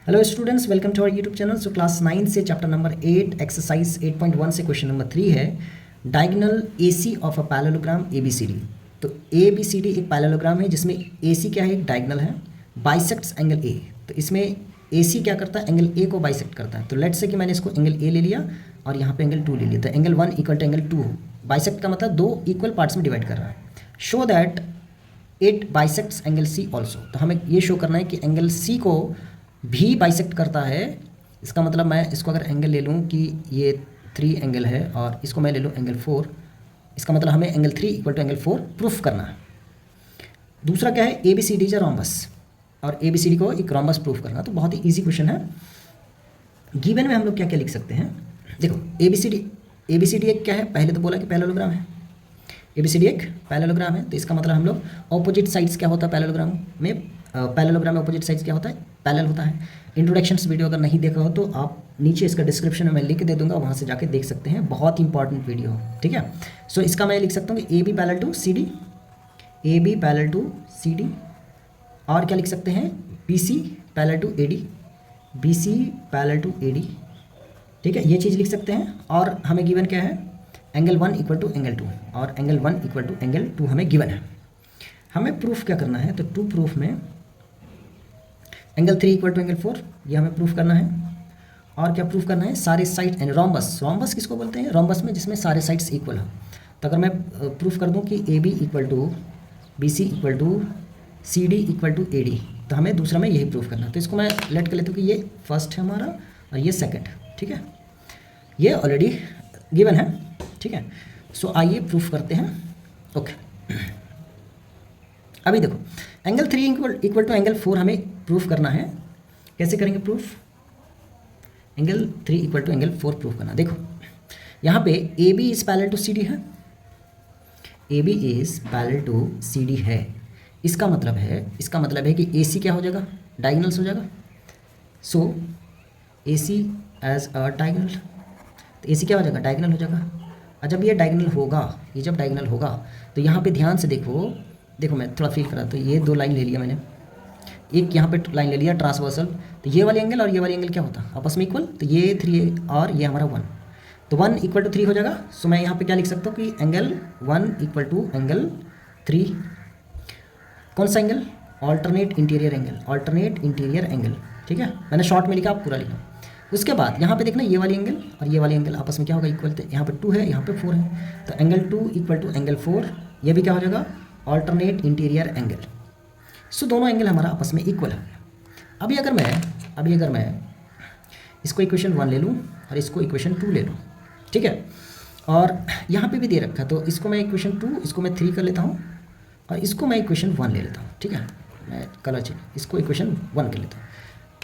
Hello students, welcome to our YouTube channel. So class 9 से chapter number 8 exercise 8.1 से question number 3 है diagonal AC of a parallelogram ABCD. तो ABCD एक parallelogram है जिसमें AC क्या है, एक डायगोनल है, बाइसेक्ट्स एंगल ए। तो इसमें एसी क्या करता है, एंगल ए को बाइसेक्ट करता है। तो लेट्स से कि मैंने इसको एंगल ए ले लिया और यहाँ पे एंगल 2 ले लिया, तो angle 1 equal to angle 2। Bisect का मतलब दो इक्वल पार्ट्स में डिवाइड कर रहा है। Show that it bisects angle C also. तो हमें ये शो करना है कि एंगल सी को भी बाइसेक्ट करता है। इसका मतलब मैं इसको अगर एंगल ले लूँ कि ये 3 एंगल है और इसको मैं ले लूँ एंगल 4, इसका मतलब हमें angle 3 equal to angle 4 proof करना है। दूसरा क्या है, A B C D is a rhombus, और ए बी सी डी को एक रोम्बस प्रूफ करना। तो बहुत ही ईजी क्वेश्चन है। गिवन में हम लोग क्या क्या लिख सकते हैं, देखो ए बी सी डी एक क्या है, पहले तो बोला कि पैरेललोग्राम है। ए बी सी डी एक पैरेललोग्राम है, तो इसका मतलब हम लोग ऑपोजिट साइड्स क्या होता है पैरेललोग्राम में, पैरेललोग्राम में ऑपोजिट साइड्स क्या होता है, पैरेलल होता है। इंट्रोडक्शंस वीडियो अगर नहीं देखा हो तो आप नीचे इसका डिस्क्रिप्शन में मैं लिंक दे दूंगा, वहाँ से जाके देख सकते हैं, बहुत इंपॉर्टेंट वीडियो है, ठीक है। सो इसका मैं लिख सकता हूँ कि A B parallel to C D, A B parallel to C D, और क्या लिख सकते हैं, B C parallel to A D, B C parallel to A D, ठीक है, ये चीज़ लिख सकते हैं। और हमें गिवन क्या है, एंगल 1 इक्वल टू एंगल 2, और एंगल 1 इक्वल टू एंगल 2 हमें गिवन है। हमें प्रूफ क्या करना है, तो टू प्रूफ में एंगल 3 इक्वल टू एंगल 4 ये हमें प्रूफ करना है। और क्या प्रूफ करना है, सारे साइड एंड रोम्बस। रोम्बस किसको बोलते हैं, रोम्बस में जिसमें सारे साइड्स इक्वल हो। तो अगर मैं प्रूफ कर दूं कि A B equal to B C equal to C D equal to A D, तो हमें दूसरा में यही प्रूफ करना है। तो इसको मैं लेट कर लेता हूँ कि ये फर्स्ट है हमारा और ये सेकेंड, ठीक है, ये ऑलरेडी गिवन है, ठीक है। सो आइए प्रूफ करते हैं। ओके, अभी देखो एंगल 3 इक्वल टू एंगल 4 हमें प्रूफ करना है। कैसे करेंगे proof, angle 3 equal to angle 4 proof करना। देखो यहाँ पे A B is parallel to C D है, A B is parallel to C D है। इसका मतलब है कि ए सी क्या हो जाएगा, डायगोनल्स हो जाएगा। सो ए सी एज अ डायगोनल, तो ए सी क्या हो जाएगा, डायगोनल हो जाएगा। और जब ये डायगोनल होगा, ये जब डायगोनल होगा तो यहाँ पे ध्यान से देखो मैं थोड़ा फील करा, तो ये 2 लाइन ले लिया मैंने, एक यहाँ पे लाइन ले लिया ट्रांसवर्सल, तो ये वाले एंगल और ये वाले एंगल क्या होता है आपस में इक्वल, तो ये 3 और ये हमारा 1, तो 1 इक्वल टू 3 हो जाएगा। सो मैं यहाँ पे क्या लिख सकता हूँ कि एंगल 1 इक्वल टू एंगल 3, कौन सा angle, alternate interior angle, alternate interior angle, ठीक है। मैंने शॉर्ट में लिखा, आप पूरा लिखा। उसके बाद यहाँ पे देखना ये वाली एंगल और ये वाली एंगल आपस में क्या होगा, इक्वल। तो यहाँ पे 2 है, यहाँ पे 4 है, तो एंगल 2 इक्वल टू एंगल 4, ये भी क्या हो जाएगा, ऑल्टरनेट इंटीरियर एंगल। सो दोनों एंगल हमारा आपस में इक्वल है। अभी अगर मैं इसको इक्वेशन 1 ले लूँ और इसको इक्वेशन 2 ले लूँ, ठीक है, और यहाँ पे भी दे रखा है, तो इसको मैं इक्वेशन 2, इसको मैं 3 कर लेता हूँ और इसको मैं इक्वेशन 1 ले लेता हूँ, ठीक है। मैं कलर चेंज, इसको इक्वेशन 1 कर लेता हूँ।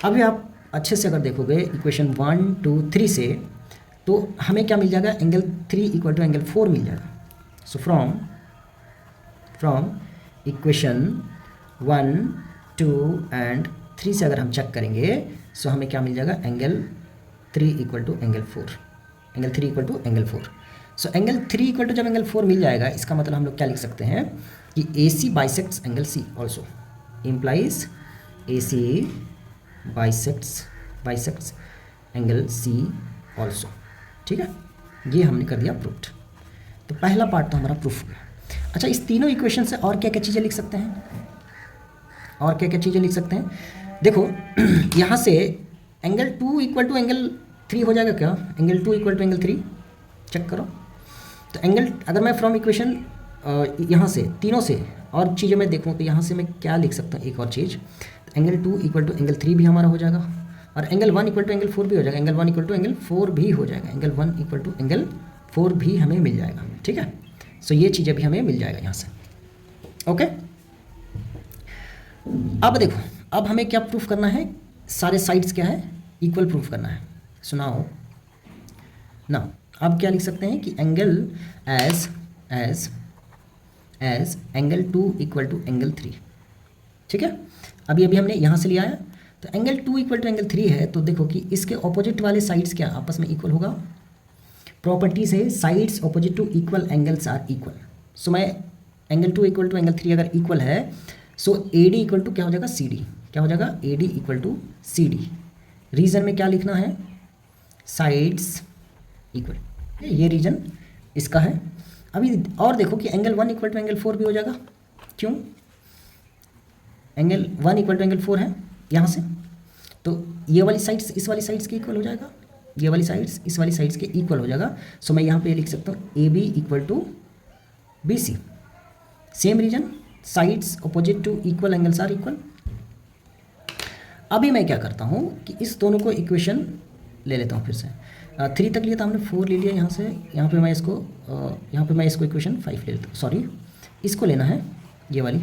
अभी आप अच्छे से अगर देखोगे इक्वेशन 1 2 3 से, तो हमें क्या मिल जाएगा, एंगल 3 इक्वल टू एंगल 4 मिल जाएगा। सो फ्रॉम इक्वेशन 1 2 एंड 3 से अगर हम चेक करेंगे, सो हमें क्या मिल जाएगा, angle 3 equal to angle 4, angle 3 equal to angle 4। So angle 3 equal to जब एंगल 4 मिल जाएगा, इसका मतलब हम लोग क्या लिख सकते हैं कि A C bisects angle C also, implies A C bisects angle C also, ठीक है। ये हमने कर दिया प्रूफ्ड। तो पहला पार्ट तो हमारा प्रूफ हो गया। अच्छा, इस तीनों इक्वेशन से और क्या क्या चीज़ें लिख सकते हैं, देखो यहाँ से एंगल 2 इक्वल टू एंगल 3 हो जाएगा क्या, angle 2 equal to angle 3, check करो। तो एंगल अगर मैं फ्रॉम इक्वेशन यहाँ से तीनों से और चीज़ें मैं देखूँ, तो यहाँ से मैं क्या लिख सकता हूँ, एक और चीज़, एंगल 2 इक्वल टू एंगल 3 भी हमारा हो जाएगा, और एंगल 1 इक्वल टू एंगल 4 भी हो जाएगा, एंगल 1 इक्वल टू एंगल 4 भी हो जाएगा, एंगल 1 इक्वल टू एंगल 4 भी हमें मिल जाएगा, ठीक है। सो ये चीज़ें भी हमें मिल जाएगा यहाँ से, ओके। अब देखो, अब हमें क्या प्रूफ करना है, सारे साइड्स क्या है, इक्वल प्रूफ करना है। सुनाओ ना, अब क्या लिख सकते हैं कि angle as angle 2 equal to angle 3, ठीक है। अभी हमने यहाँ से लिया है, तो एंगल 2 इक्वल टू एंगल 3 है, तो देखो कि इसके ऑपोजिट वाले साइड्स क्या आपस में इक्वल होगा। प्रॉपर्टीज है, sides opposite to equal angles are equal. So मैं एंगल 2 इक्वल टू एंगल 3 अगर इक्वल है, so A D equal to क्या हो जाएगा, सी डी, क्या हो जाएगा, A D equal to C D, reason में क्या लिखना है, साइड्स इक्वल, ये रीजन इसका है। अभी और देखो कि एंगल 1 इक्वल टू एंगल 4 भी हो जाएगा, क्यों, एंगल 1 इक्वल टू एंगल 4 है यहाँ से, तो ये वाली साइड्स इस वाली साइड्स के इक्वल हो जाएगा, ये वाली साइड्स इस वाली साइड्स के इक्वल हो जाएगा। सो मैं यहाँ पे लिख सकता हूँ A B equal to B C, same reason, sides opposite to equal, angles are equal. अभी मैं क्या करता हूँ कि इस दोनों को इक्वेशन ले लेता हूँ फिर से, 3 तक लिया था हमने, 4 ले लिया यहाँ से, यहाँ पे मैं इसको इक्वेशन 5 ले लेता हूँ, सॉरी इसको लेना है ये वाली,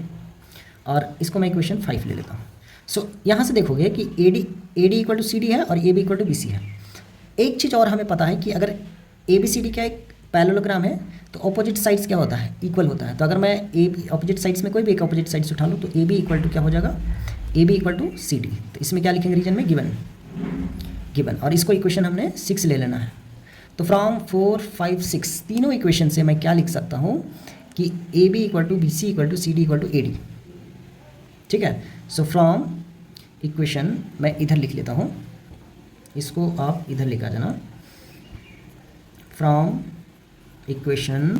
और इसको मैं इक्वेशन 5 ले लेता हूँ। सो यहाँ से देखोगे कि A D equal to C D है और A B equal to B C है। एक चीज़ और हमें पता है कि अगर ए बी सी डी क्या एक पैरेललोग्राम है तो ऑपोजिट साइड्स क्या होता है, इक्वल होता है। तो अगर मैं ए ऑपोजिट साइड्स में कोई भी एक ऑपोजिट साइड्स उठा लूँ तो ए बी इक्वल टू क्या हो जाएगा, A B equal to C D. तो इसमें क्या लिखेंगे रीजन में, गिवन, और इसको इक्वेशन हमने 6 ले लेना है। तो फ्रॉम 4, 5, 6 तीनों इक्वेशन से मैं क्या लिख सकता हूँ कि A B equal to B C equal to C D equal to A D, ठीक है। सो फ्रॉम इक्वेशन मैं इधर लिख लेता हूँ, इसको आप इधर लेकर आ जाना, फ्रॉम इक्वेशन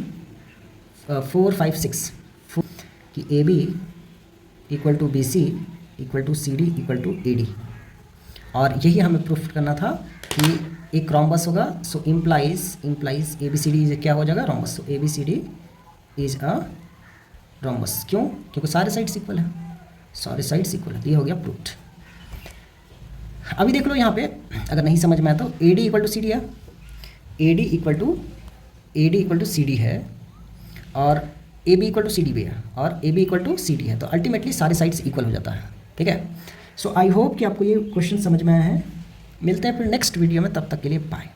4, 5, 6 कि A B equal to B C equal to C D equal to A D, और यही हमें प्रूफ करना था कि एक रोम्बस होगा। So implies A B C D क्या हो जाएगा, rhombus. So A B C D is a rhombus, क्यों, क्योंकि सारे साइड्स इक्वल है, सारे साइड्स इक्वल है, ये हो गया प्रूफ्ड। अभी देख लो यहाँ पे अगर नहीं समझ में आया तो A D equal to C D है, A D equal to C D है, और A B equal to C D भी है, और A B equal to C D है, तो अल्टीमेटली सारे साइड्स इक्वल हो जाता है, ठीक है। सो आई होप कि आपको ये क्वेश्चन समझ में आया है। मिलते हैं फिर नेक्स्ट वीडियो में, तब तक के लिए बाय।